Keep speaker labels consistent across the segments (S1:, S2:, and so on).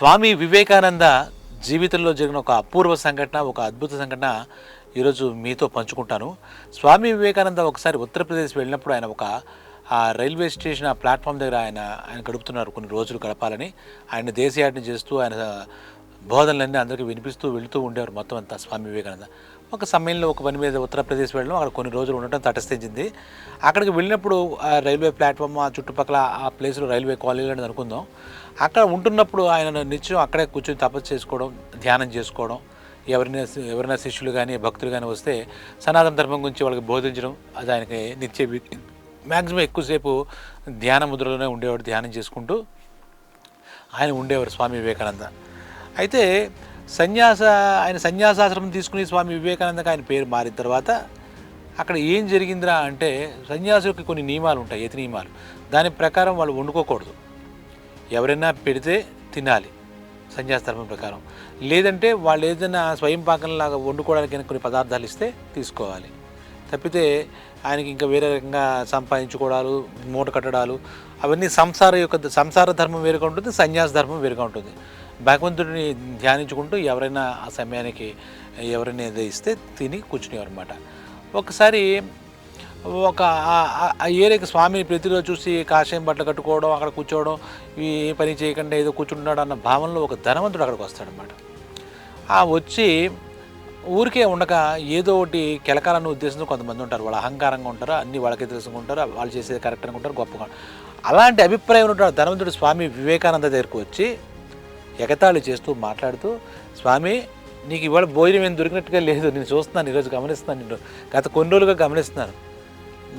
S1: స్వామి వివేకానంద జీవితంలో జరిగిన ఒక అపూర్వ సంఘటన, ఒక అద్భుత సంఘటన ఈరోజు మీతో పంచుకుంటాను. స్వామి వివేకానంద ఒకసారి ఉత్తరప్రదేశ్ వెళ్ళినప్పుడు ఆయన ఒక రైల్వే స్టేషన్ ప్లాట్ఫామ్ దగ్గర ఆయన గడుపుతున్నారు. కొన్ని రోజులు గడపాలని ఆయన దేశయాత్ర చేస్తూ ఆయన బోధనలన్నీ అందరికీ వినిపిస్తూ వెళుతూ ఉండేవారు మొత్తం అంతా స్వామి వివేకానంద. ఒక సమయంలో ఒక పని మీద ఉత్తరప్రదేశ్ వెళ్ళడం, అక్కడ కొన్ని రోజులు ఉండటం తటస్థించింది. అక్కడికి వెళ్ళినప్పుడు ఆ రైల్వే ప్లాట్ఫామ్, ఆ చుట్టుపక్కల ఆ ప్లేస్లో రైల్వే కాలనీ అనేది అనుకుందాం. అక్కడ ఉంటున్నప్పుడు ఆయన నిత్యం అక్కడే కూర్చొని తపస్సు చేసుకోవడం, ధ్యానం చేసుకోవడం, ఎవరైనా శిష్యులు కానీ భక్తులు కానీ వస్తే సనాతన ధర్మం గురించి వాళ్ళకి బోధించడం, అది ఆయనకి నిత్య మ్యాక్సిమం ఎక్కువసేపు ధ్యాన ముద్రలోనే ఉండేవాడు. ధ్యానం చేసుకుంటూ ఆయన ఉండేవారు స్వామి వివేకానంద. అయితే ఆయన సన్యాసాశ్రమం తీసుకుని స్వామి వివేకానందకి ఆయన పేరు మారిన తర్వాత అక్కడ ఏం జరిగిందిరా అంటే, సన్యాసులకి కొన్ని నియమాలు ఉంటాయి, యతి నియమాలు. దాని ప్రకారం వాళ్ళు వండుకోకూడదు. ఎవరైనా పెడితే తినాలి సన్యాస ధర్మం ప్రకారం. లేదంటే వాళ్ళు ఏదైనా స్వయం పాకంలాగా వండుకోవడానికి కొన్ని పదార్థాలు ఇస్తే తీసుకోవాలి. తప్పితే ఆయనకి ఇంకా వేరే రకంగా సంపాదించుకోవడాలు, మూట కట్టడాలు, అవన్నీ సంసార ధర్మం వేరుగా ఉంటుంది, సన్యాస ధర్మం వేరుగా ఉంటుంది. భగవంతుడిని ధ్యానించుకుంటూ ఎవరైనా ఆ సమయానికి ఎవరైనా ఏదో ఇస్తే తిని కూర్చునేవారు అనమాట. ఒకసారి ఒక ఏరియాకి స్వామిని ప్రతిరోజు చూసి కాషాయం బట్టలు కట్టుకోవడం, అక్కడ కూర్చోవడం, ఈ పని చేయకుండా ఏదో కూర్చుంటున్నాడు అన్న భావనలో ఒక ధనవంతుడు అక్కడికి వస్తాడనమాట. వచ్చి ఊరికే ఉండక ఏదో ఒకటి కెలకాలన్న ఉద్దేశంతో కొంతమంది ఉంటారు. వాళ్ళు అహంకారంగా ఉంటారు, అన్నీ వాళ్ళకే తెలుసుకుంటారు, వాళ్ళు చేసేది కరెక్ట్ అనుకుంటారు, గొప్పగా. అలాంటి అభిప్రాయం ఉంటాడు ధనవంతుడు స్వామి వివేకానంద దగ్గరికి వచ్చి ఎగతాళి చేస్తూ మాట్లాడుతూ, స్వామి నీకు ఇవాళ భోజనం ఏం దొరికినట్టుగా లేదు, నేను చూస్తున్నాను, ఈరోజు గమనిస్తున్నాను, నేను గత కొన్ని రోజులుగా గమనిస్తున్నాను.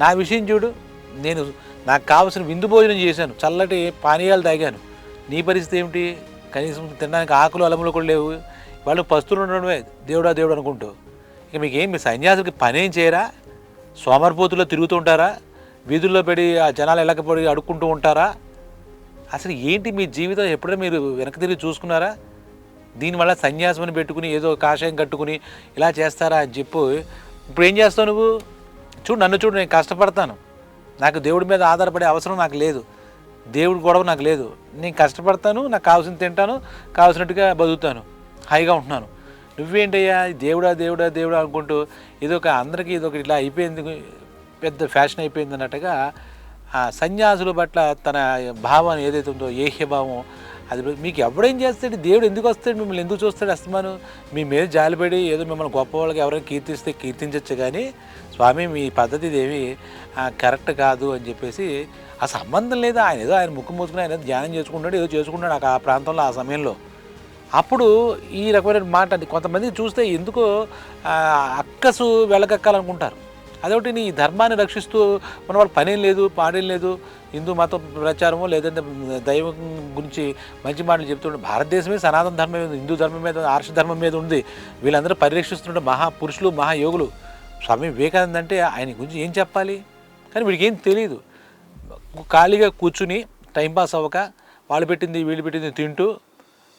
S1: నా విషయం చూడు, నేను నాకు కావాల్సిన విందు భోజనం చేశాను, చల్లటి పానీయాలు తాగాను, నీ పరిస్థితి ఏమిటి? కనీసం తినడానికి ఆకులు అలములు కూడా లేవు. వాళ్ళు పస్తులు ఉండడమే దేవుడా దేవుడు అనుకుంటూ. ఇక మీకేం, మీ సన్యాసులకి పనేం చేయరా? సోమరిపోతుల్లో తిరుగుతూ ఉంటారా? వీధుల్లో పడి ఆ జనాలు ఎలకపోయి అడుక్కుంటూ ఉంటారా? అసలు ఏంటి మీ జీవితం? ఎప్పుడైనా మీరు వెనక్కి తిరిగి చూసుకున్నారా? దీనివల్ల సన్యాసం పెట్టుకుని ఏదో కాషాయం కట్టుకుని ఇలా చేస్తారా అని చెప్పు. ఇప్పుడు ఏం చేస్తావు నువ్వు? చూడు, నన్ను చూడు, నేను కష్టపడతాను, నాకు దేవుడి మీద ఆధారపడే అవసరం నాకు లేదు, దేవుడి గొడవ నాకు లేదు, నేను కష్టపడతాను, నాకు కావాల్సింది తింటాను, కావాల్సినట్టుగా బతుకుతాను, హాయిగా ఉంటున్నాను. నువ్వేంటయ్యా దేవుడా దేవుడా దేవుడా అనుకుంటూ అందరికీ ఇదొక ఇలా అయిపోయింది, పెద్ద ఫ్యాషన్ అయిపోయింది అన్నట్టుగా ఆ సన్యాసుల పట్ల తన భావం ఏదైతే ఉందో, ఏహ్యభావం, అది మీకు ఎవడేం చేస్తాడు? దేవుడు ఎందుకు వస్తాడు? మిమ్మల్ని ఎందుకు చూస్తాడు? అస్తమాను మీ మీద జాలిపడి ఏదో మిమ్మల్ని గొప్ప వాళ్ళకి ఎవరైనా కీర్తిస్తే కీర్తించవచ్చు, కానీ స్వామి మీ పద్ధతి ఇదేమి కరెక్ట్ కాదు అని చెప్పేసి, ఆ సంబంధం లేదు. ఆయన ముక్కు మూసుకుని ఆయన ధ్యానం చేసుకుంటాడు, ఏదో చేసుకుంటాడు ఆ ప్రాంతంలో ఆ సమయంలో. అప్పుడు ఈ రకమైన మాట అది కొంతమంది చూస్తే ఎందుకో అక్కసు వెళ్ళకక్కాలనుకుంటారు. అదొకటి, నీ ధర్మాన్ని రక్షిస్తూ మన వాళ్ళు పనేం లేదు, పాడేం లేదు, హిందూ మతం ప్రచారమో లేదంటే దైవం గురించి మంచి మాటలు చెప్తుంటే, భారతదేశమే సనాతన ధర్మం మీద, హిందూ ధర్మం మీద, ఆర్ష ధర్మం మీద ఉంది. వీళ్ళందరూ పరిరక్షిస్తుంటే మహాపురుషులు, మహాయోగులు. స్వామి వివేకానంద అంటే ఆయన గురించి ఏం చెప్పాలి? కానీ వీడికి ఏం తెలియదు. ఖాళీగా కూర్చుని టైంపాస్ అవ్వక వాళ్ళు పెట్టింది వీళ్ళు పెట్టింది తింటూ,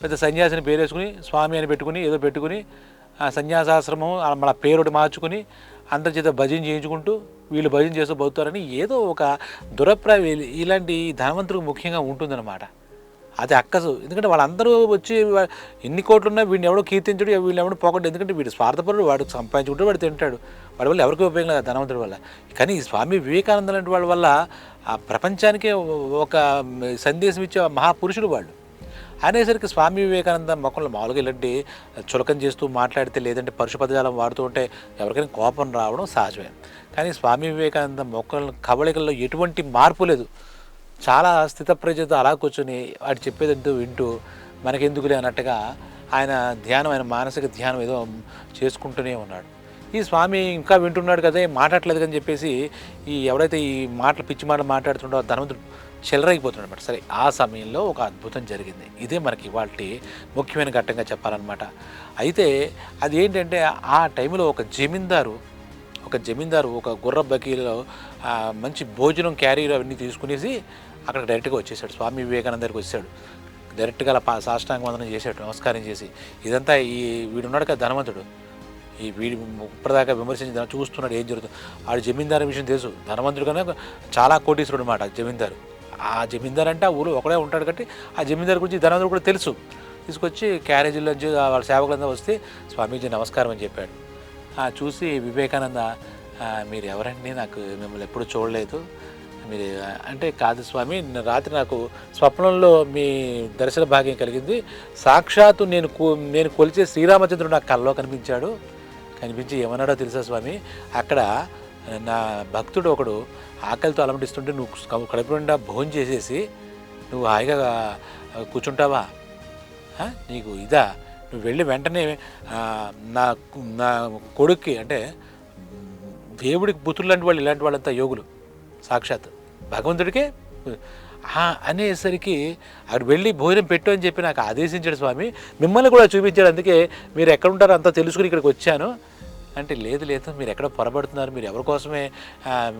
S1: పెద్ద సన్యాసిని పేరేసుకుని స్వామి అని పెట్టుకుని ఏదో పెట్టుకుని సన్యాసాశ్రమం మన పేరుటి మార్చుకుని అందరి చేత భజన చేయించుకుంటూ వీళ్ళు భజన చేస్తూ బతుకుతారని ఏదో ఒక దురభిప్రాయం ఇలాంటి ధనవంతులకు ముఖ్యంగా ఉంటుందన్నమాట. అది అక్కసు. ఎందుకంటే వాళ్ళందరూ వచ్చి ఎన్ని కోట్లున్నా వీడిని ఎవడో కీర్తించడు, వీళ్ళు ఎవడో పోకూడదు. ఎందుకంటే వీడు స్వార్థపరుడు, వాడు సంపాదించుకుంటే వాడు తింటాడు, వాడి వల్ల ఎవరికి ఉపయోగం లేదు ధనవంతుడి వల్ల. కానీ ఈ స్వామి వివేకానంద లాంటి వాళ్ళ వల్ల ఆ ప్రపంచానికే ఒక సందేశం ఇచ్చే మహాపురుషుడు వాళ్ళు. అనేసరికి స్వామి వివేకానంద మొక్కలు మామూలుగా ఇలాంటి చులకం చేస్తూ మాట్లాడితే, లేదంటే పరుష పదజాలం వాడుతూ ఉంటే ఎవరికైనా కోపం రావడం సహజమే. కానీ స్వామి వివేకానంద మొక్కల కవళికల్లో ఎటువంటి మార్పు లేదు. చాలా స్థితప్రజ్ఞతో అలా కూర్చొని వాడు చెప్పేదంటూ వింటూ మనకెందుకులే అన్నట్టుగా ఆయన ధ్యానం, ఆయన మానసిక ధ్యానం ఏదో చేసుకుంటూనే ఉన్నాడు. ఈ స్వామి ఇంకా వింటున్నాడు కదా, మాట్లాడలేదు అని చెప్పేసి ఎవడైతే ఈ పిచ్చి మాటలు మాట్లాడుతుండో ధనవంతుడు చెలరైపోతున్నాడు అనమాట. సరే, ఆ సమయంలో ఒక అద్భుతం జరిగింది. ఇదే మనకి ఇవాళ ముఖ్యమైన ఘట్టంగా చెప్పాలన్నమాట. అయితే అది ఏంటంటే, ఆ టైంలో ఒక జమీందారు ఒక గుర్ర బకీలో మంచి భోజనం క్యారీర్ అవన్నీ తీసుకునేసి అక్కడ డైరెక్ట్గా వచ్చేసాడు. స్వామి వివేకానంద దగ్గరికి వచ్చాడు. డైరెక్ట్గా అలా సాష్టాంగ వందనం చేశాడు, నమస్కారం చేసి. ఇదంతా వీడున్నాడు కదా ధనవంతుడు, వీడి ఇప్పటిదాకా విమర్శించి చూస్తున్నాడు ఏం జరుగుతుంది. ఆడు జమీందారు విషయం తెలుసు, ధనవంతుడు కన్నా చాలా కోటీశ్వరుడు అనమాట జమీందారు. ఆ జమీందారు అంటే ఆ ఊరు ఒకడే ఉంటాడు కాబట్టి ఆ జమీందారు గురించి ధనవంతుడు కూడా తెలుసు. తీసుకొచ్చి క్యారేజీలోంచి వాళ్ళ సేవకులంతా వస్తే స్వామీజీ నమస్కారం అని చెప్పాడు. చూసి వివేకానంద మీరు ఎవరండి, నాకు మిమ్మల్ని ఎప్పుడు చూడలేదు మీరు అంటే, కాదు స్వామి, రాత్రి నాకు స్వప్నంలో మీ దర్శన భాగ్యం కలిగింది. సాక్షాత్తు నేను కొలిచే శ్రీరామచంద్రుడు నాకు కల్లో కనిపించి ఏమన్నాడో తెలుసా స్వామి, అక్కడ నా భక్తుడు ఒకడు ఆకలితో అలమటిస్తుంటే నువ్వు కడుపు నిండా భోజనం చేసేసి నువ్వు హాయిగా కూర్చుంటావా, నీకు ఇదా, నువ్వు వెళ్ళి వెంటనే నా నా కొడుక్కి, అంటే దేవుడికి పుత్రులు లాంటి వాళ్ళు ఇలాంటి వాళ్ళంతా యోగులు, సాక్షాత్ భగవంతుడికే అనేసరికి అక్కడ వెళ్ళి భోజనం పెట్టు అని చెప్పి నాకు ఆదేశించాడు స్వామి. మిమ్మల్ని కూడా చూపించాడు, అందుకే మీరు ఎక్కడ ఉంటారో అంతా తెలుసుకుని ఇక్కడికి వచ్చాను అంటే, లేదు మీరు ఎక్కడ పొరబడుతున్నారు, మీరు ఎవరి కోసమే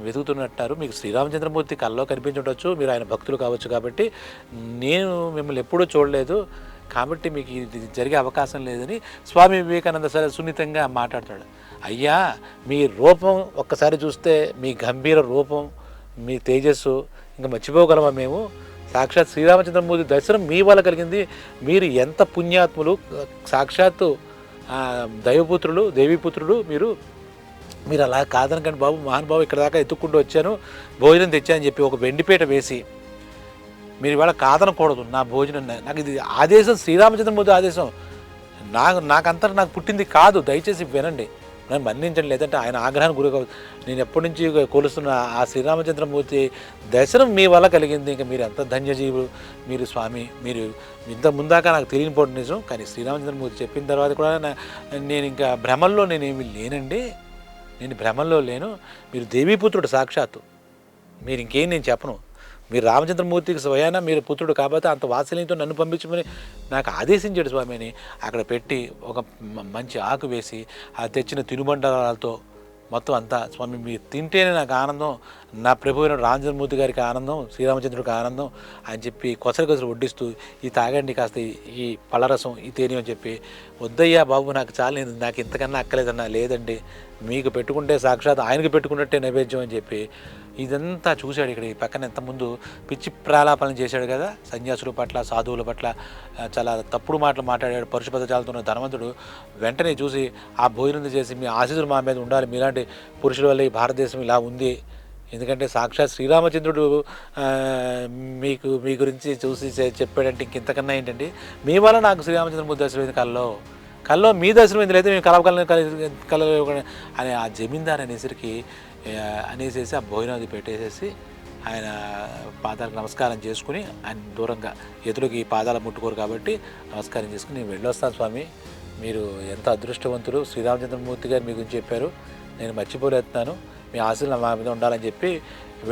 S1: వెతుకుతున్నట్టారు, మీకు శ్రీరామచంద్రమూర్తి కల్లో కనిపించుండొచ్చు, మీరు ఆయన భక్తులు కావచ్చు, కాబట్టి నేను మిమ్మల్ని ఎప్పుడూ చూడలేదు, కాబట్టి మీకు ఇది జరిగే అవకాశం లేదని స్వామి వివేకానంద సరే సున్నితంగా మాట్లాడతాడు. అయ్యా, మీ రూపం ఒక్కసారి చూస్తే, మీ గంభీర రూపం, మీ తేజస్సు ఇంకా మర్చిపోగలమా మేము? సాక్షాత్ శ్రీరామచంద్రమూర్తి దర్శనం మీ వల్ల కలిగింది, మీరు ఎంత పుణ్యాత్ములు, సాక్షాత్తు దైవపుత్రులు, దేవీపుత్రుడు మీరు అలా కాదనకండి బాబు, మహానుభావు ఇక్కడ దాకా ఎత్తుక్కుంటూ వచ్చాను, భోజనం తెచ్చానని చెప్పి ఒక వెండిపేట వేసి, మీరు ఇవాళ కాదనకూడదు నా భోజనం, నాకు ఇది ఆదేశం, శ్రీరామచంద్రమూర్తి ఆదేశం, నాకంతా నాకు పుట్టింది కాదు, దయచేసి వినండి, నన్ను మన్నించండి, లేదంటే ఆయన ఆగ్రహానికి గురి కావచ్చు. నేను ఎప్పటి నుంచి కొలుస్తున్న ఆ శ్రీరామచంద్రమూర్తి దర్శనం మీ వల్ల కలిగింది, ఇంకా మీరు ఎంత ధన్యజీవులు మీరు స్వామి, మీరు ఇంత ముందాక నాకు తెలియనిపోవడం నిజం, కానీ శ్రీరామచంద్రమూర్తి చెప్పిన తర్వాత కూడా నేను ఇంకా భ్రమల్లో నేనేమి లేనండి, నేను భ్రమల్లో లేను, మీరు దేవీపుత్రుడు సాక్షాత్తు, మీరు ఇంకేం నేను చెప్పను, మీరు రామచంద్రమూర్తికి స్వయాన మీరు పుత్రుడు కాబట్టి అంత వాత్సల్యంతో నన్ను పంపించమని నాకు ఆదేశించాడు స్వామి అని అక్కడ పెట్టి ఒక మంచి ఆకు వేసి ఆ తెచ్చిన తినుబండారాలతో మొత్తం అంతా, స్వామి మీరు తింటేనే నాకు ఆనందం, నా ప్రభు అయిన రామచంద్రమూర్తి గారికి ఆనందం, శ్రీరామచంద్రుడికి ఆనందం అని చెప్పి కొసరు వడ్డిస్తూ, ఈ తాగండి కాస్త ఈ పళ్ళరసం, ఈ తేనె అని చెప్పి, వద్దయ్యా బాబు నాకు చాలేదు, నాకు ఇంతకన్నా అక్కలేదన్నా, లేదండి మీకు పెట్టుకుంటే సాక్షాత్ ఆయనకి పెట్టుకున్నట్టే నైవేద్యం అని చెప్పి ఇదంతా చూశాడు. ఇక్కడ ఈ పక్కన ఎంతముందు పిచ్చి ప్రాలాపనలు చేశాడు కదా, సన్యాసుల పట్ల, సాధువుల పట్ల చాలా తప్పుడు మాటలు మాట్లాడాడు, పరుష పదజాలతో ఉన్న ధనవంతుడు వెంటనే చూసి ఆ భోజనం చేసి, మీ ఆశీస్సులు మా మీద ఉండాలి, మీలాంటి పురుషుల వల్ల ఈ భారతదేశం ఇలా ఉంది, ఎందుకంటే సాక్షాత్ శ్రీరామచంద్రుడు మీ గురించి చూసి చెప్పాడంటే ఇంకెంతకన్నా ఏంటండి, మీ వల్ల నాకు శ్రీరామచంద్రమూర్తి దర్శనమైంది కల్లో మీ దర్శనమైంది, లేదా మేము కల అని ఆ జమీందార్ అనేసేసి ఆ భోజనం అది పెట్టేసేసి ఆయన పాదాలకు నమస్కారం చేసుకుని, ఆయన దూరంగా ఎదురుకి పాదాలు ముట్టుకోరు కాబట్టి నమస్కారం చేసుకుని, నేను వెళ్ళొస్తాను స్వామి, మీరు ఎంత అదృష్టవంతులు, శ్రీరామచంద్రమూర్తి గారు మీ గురించి చెప్పారు, నేను మర్చిపోలేస్తున్నాను, మీ ఆశలు మా మీద ఉండాలని చెప్పి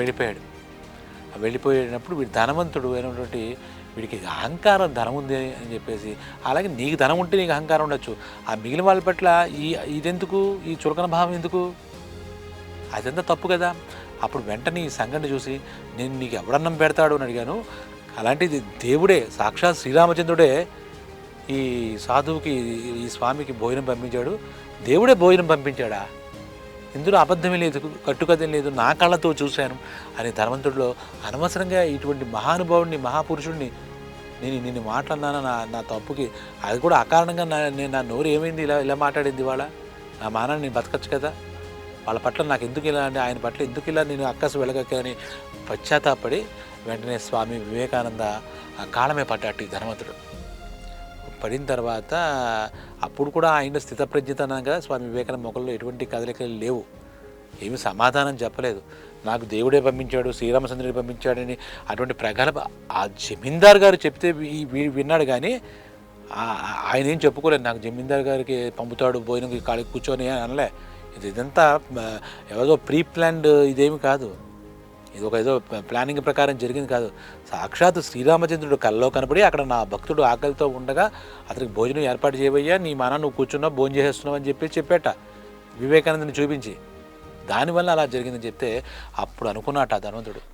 S1: వెళ్ళిపోయాడు. వెళ్ళిపోయినప్పుడు వీడు ధనవంతుడు అయినటువంటి వీడికి అహంకారం, ధనం ఉంది అని చెప్పేసి, అలాగే నీకు ధనం ఉంటే నీకు అహంకారం ఉండొచ్చు, ఆ మిగిలిన వాళ్ళ పట్ల ఇదెందుకు, ఈ చులకన భావం ఎందుకు, అదంతా తప్పు కదా. అప్పుడు వెంటనే ఈ సంఘటన చూసి, నేను నీకు ఎవడన్నం పెడతాడు అని అడిగాను, అలాంటిది దేవుడే, సాక్షాత్ శ్రీరామచంద్రుడే ఈ సాధువుకి, ఈ స్వామికి భోజనం పంపించాడు, దేవుడే భోజనం పంపించాడా, ఇందులో అబద్ధమే లేదు, కట్టుకథం లేదు, నా కళ్ళతో చూశాను అని ధనవంతుడిలో అనవసరంగా ఇటువంటి మహానుభావుడిని, మహాపురుషుడిని నేను మాట్లాడినాను నా తప్పుకి, అది కూడా అకారణంగా నా నోరు ఏమైంది, ఇలా మాట్లాడింది, వాళ్ళ నా మానాన్ని నేను బతకచ్చు కదా, వాళ్ళ పట్ల నాకు ఎందుకు ఇలా, అంటే ఆయన పట్ల ఎందుకు ఇలా నేను అక్కసు వెళ్ళగక్కని పశ్చాత్తాపడి వెంటనే స్వామి వివేకానంద కాలమే పడ్డాడు ఈ ధనవంతుడు. పడిన తర్వాత అప్పుడు కూడా ఆయన స్థితప్రజ్ఞతనం కదా, స్వామి వివేకానంద మొక్కల్లో ఎటువంటి కదలికలు లేవు, ఏమి సమాధానం చెప్పలేదు, నాకు దేవుడే పంపించాడు, శ్రీరామచంద్రుడే పంపించాడని అటువంటి ప్రగల్భ ఆ జమీందార్ గారు చెప్తే విన్నాడు, కానీ ఆయన ఏం చెప్పుకోలేదు, నాకు జమీందార్ గారికి పంపుతాడు భోజనంకి కాళ్ళకి కూర్చొని అనలే, ఇదంతా ఏదో ప్రీ ప్లాన్డ్ ఇదేమి కాదు, ఇది ఏదో ప్లానింగ్ ప్రకారం జరిగింది కాదు, సాక్షాత్ శ్రీరామచంద్రుడు కల్లో కనపడి అక్కడ నా భక్తుడు ఆకలితో ఉండగా అతనికి భోజనం ఏర్పాటు చేయవయ్యా, నీ మన నువ్వు కూర్చున్నావు, భోజనం చేసేస్తున్నావు అని చెప్పేట వివేకానందని చూపించి, దానివల్ల అలా జరిగిందని చెప్తే అప్పుడు అనుకున్నట్టు ఆ ధనవంతుడు,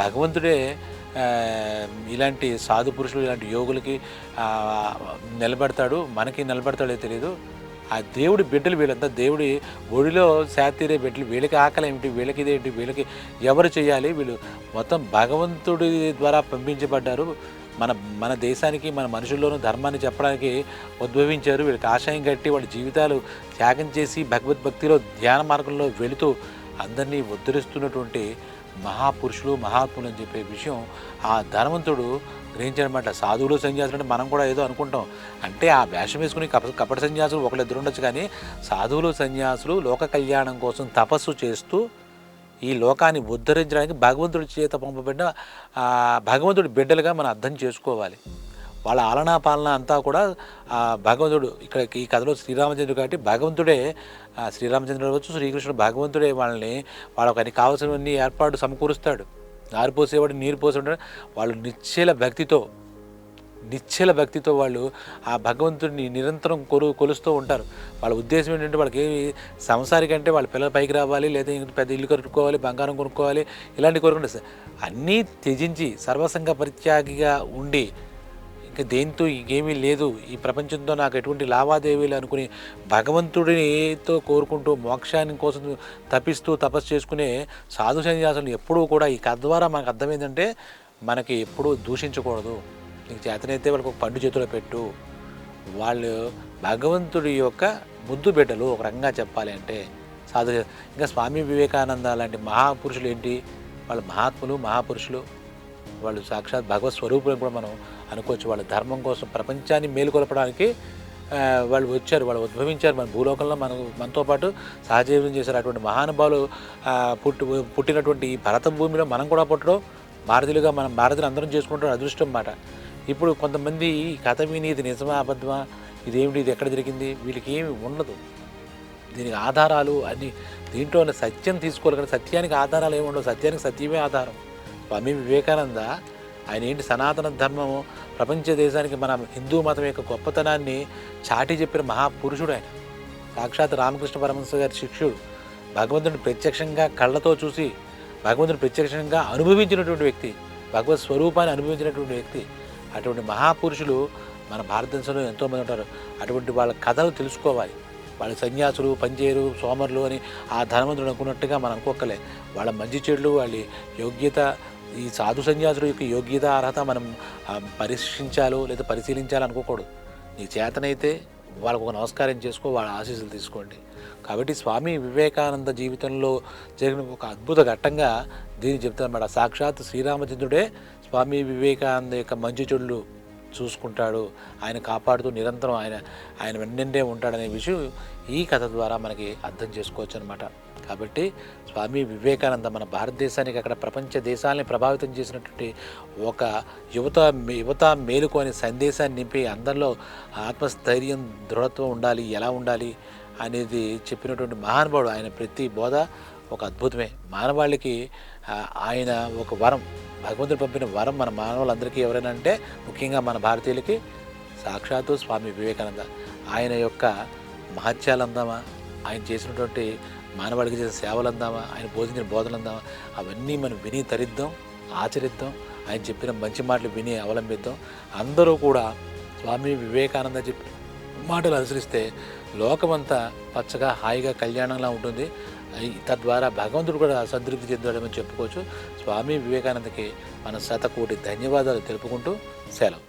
S1: భగవంతుడే ఇలాంటి సాధు పురుషులు, ఇలాంటి యోగులకి నిలబెడతాడు, మనకి నిలబెడతాడో తెలియదు, ఆ దేవుడి బిడ్డలు వీళ్ళంతా, దేవుడి ఒడిలో శాతీరే బిడ్డలు, వీళ్ళకి ఆకలి ఏమిటి, వీళ్ళకి ఇదేంటి, వీళ్ళకి ఎవరు చేయాలి, వీళ్ళు మొత్తం భగవంతుడి ద్వారా పంపించబడ్డారు, మన మన దేశానికి మన మనుషుల్లోనూ ధర్మాన్ని చెప్పడానికి ఉద్భవించారు. వీళ్ళకి ఆశయం కట్టి వాళ్ళ జీవితాలు త్యాగం చేసి భగవద్భక్తిలో ధ్యాన మార్గంలో వెళుతూ అందరినీ ఉద్ధరిస్తున్నటువంటి మహాపురుషులు మహాత్ములు అని చెప్పే విషయం ఆ ధనవంతుడు గ్రహించాడనమాట. సాధువులు సన్యాసులు అంటే మనం కూడా ఏదో అనుకుంటాం, అంటే ఆ వేషం వేసుకుని కపట సన్యాసులు ఒకళ్ళు ఇద్దరు ఉండొచ్చు, కానీ సాధువులు సన్యాసులు లోక కళ్యాణం కోసం తపస్సు చేస్తూ ఈ లోకాన్ని ఉద్ధరించడానికి భగవంతుడి చేత పంపబడిన భగవంతుడి బిడ్డలుగా మనం అర్థం చేసుకోవాలి. వాళ్ళ ఆలనా పాలన అంతా కూడా భగవంతుడు, ఇక్కడ ఈ కథలో శ్రీరామచంద్రుడు కాబట్టి భగవంతుడే, శ్రీరామచంద్రుడు అవ్వచ్చు శ్రీకృష్ణుడు, భగవంతుడే వాళ్ళని వాళ్ళకి కావాల్సినవన్నీ ఏర్పాటు సమకూరుస్తాడు. నారు పోసేవాడు నీరు పోసేవాడు. వాళ్ళు నిశ్చల భక్తితో వాళ్ళు ఆ భగవంతుడిని నిరంతరం కొలుస్తూ ఉంటారు. వాళ్ళ ఉద్దేశం ఏంటంటే వాళ్ళకి సంసారికంటే వాళ్ళ పిల్లలు పైకి రావాలి, లేదా పెద్ద ఇల్లు కట్టుకోవాలి, బంగారం కొనుక్కోవాలి, ఇలాంటి కోరుకుంటే అన్నీ త్యజించి సర్వసంగ పరిత్యాగిగా ఉండి ఇంకా దేంతో ఇంకేమీ లేదు, ఈ ప్రపంచంతో నాకు ఎటువంటి లావాదేవీలు అనుకుని భగవంతుడితో కోరుకుంటూ మోక్షాన్ని కోసం తప్పిస్తూ తపస్సు చేసుకునే సాధు సన్యాసులు ఎప్పుడూ కూడా ఈ కథ ద్వారా మనకు అర్థమైందంటే మనకి ఎప్పుడూ దూషించకూడదు. నీకు చేతనైతే వాళ్ళకి ఒక పండు చేతిలో పెట్టు. వాళ్ళు భగవంతుడి యొక్క ముద్దు బిడ్డలు ఒక రకంగా చెప్పాలి అంటే సాధు. ఇంకా స్వామి వివేకానంద లాంటి మహాపురుషులు ఏంటి, వాళ్ళు మహాత్ములు మహాపురుషులు, వాళ్ళు సాక్షాత్ భగవత్ స్వరూపులను కూడా మనం అనుకోవచ్చు. వాళ్ళ ధర్మం కోసం ప్రపంచాన్ని మేలుకొల్పడానికి వాళ్ళు వచ్చారు, వాళ్ళు ఉద్భవించారు. మన భూలోకంలో మనతో పాటు సహజీవనం చేశారు. అటువంటి మహానుభావులు పుట్టినటువంటి ఈ భరత భూమిలో మనం కూడా పుట్టడం, భారతీయులుగా మనం భారతీయులు అందరం చేసుకుంటాం అదృష్టం మాట. ఇప్పుడు కొంతమంది ఈ కథ విని ఇది నిజమా అబద్ధమా, ఇదేమిటి, ఇది ఎక్కడ జరిగింది, వీళ్ళకి ఏమి ఉండదు, దీనికి ఆధారాలు అన్ని దీంట్లో సత్యం తీసుకోవాలి, కానీ సత్యానికి ఆధారాలు ఏమి ఉండవు. సత్యానికి సత్యమే ఆధారం. స్వామి వివేకానంద ఆయన ఏంటి సనాతన ధర్మము ప్రపంచ దేశానికి మన హిందూ మతం యొక్క గొప్పతనాన్ని చాటి చెప్పిన మహాపురుషుడు ఆయన. సాక్షాత్ రామకృష్ణ పరమహంస గారి శిష్యుడు, భగవంతుడిని ప్రత్యక్షంగా కళ్ళతో చూసి భగవంతుని ప్రత్యక్షంగా అనుభవించినటువంటి వ్యక్తి, భగవత్ స్వరూపాన్ని అనుభవించినటువంటి వ్యక్తి. అటువంటి మహాపురుషులు మన భారతదేశంలో ఎంతోమంది ఉంటారు. అటువంటి వాళ్ళ కథలు తెలుసుకోవాలి. వాళ్ళ సన్యాసులు పనిచేయరు సోమరులు అని ఆ ధనవంతుడు అనుకున్నట్టుగా మనం అనుకోకలే. వాళ్ళ మంచి చెడులు, వాళ్ళ యోగ్యత, ఈ సాధు సన్యాసుల యొక్క యోగ్యత అర్హత మనం పరీక్షించాలో లేదా పరిశీలించాలో అనుకోకూడదు. నీ చేతనైతే వాళ్ళకు ఒక నమస్కారం చేసుకో, వాళ్ళ ఆశీస్సులు తీసుకోండి. కాబట్టి స్వామి వివేకానంద జీవితంలో జరిగిన ఒక అద్భుత ఘట్టంగా దీన్ని చెప్తానమాట. సాక్షాత్ శ్రీరామచంద్రుడే స్వామి వివేకానంద యొక్క మంచి చెడులు చూసుకుంటాడు, ఆయన కాపాడుతూ నిరంతరం ఆయన వెన్నంటే ఉంటాడనే విషయం ఈ కథ ద్వారా మనకి అర్థం చేసుకోవచ్చు అనమాట. కాబట్టి స్వామి వివేకానంద మన భారతదేశానికి అక్కడ ప్రపంచ దేశాలని ప్రభావితం చేసినటువంటి ఒక యువత మేలుకు అనే సందేశాన్ని నింపి అందరిలో ఆత్మస్థైర్యం దృఢత్వం ఉండాలి, ఎలా ఉండాలి అనేది చెప్పినటువంటి మహానుభావుడు. ఆయన ప్రతి బోధ ఒక అద్భుతమే. మానవాళికి ఆయన ఒక వరం, భగవంతుడు పంపిన వరం మన మానవులందరికీ ఎవరైనా అంటే ముఖ్యంగా మన భారతీయులకి సాక్షాత్తు స్వామి వివేకానంద. ఆయన యొక్క మహత్యాలు అందామా, ఆయన చేసినటువంటి మానవాళికి చేసిన సేవలు అందామా, ఆయన బోధించిన బోధనలు అందామా, అవన్నీ మనం విని తరిద్దాం, ఆచరిద్దాం. ఆయన చెప్పిన మంచి మాటలు విని అవలంబిద్దాం. అందరూ కూడా స్వామి వివేకానంద చెప్పిన మాటలు అనుసరిస్తే లోకమంతా పచ్చగా హాయిగా కళ్యాణంలా ఉంటుంది. తద్వారా భగవంతుడు కూడా సంతృప్తి చెందాడని చెప్పుకోవచ్చు. స్వామి వివేకానందకి మన శతకోటి ధన్యవాదాలు తెలుపుకుంటూ సెలవు.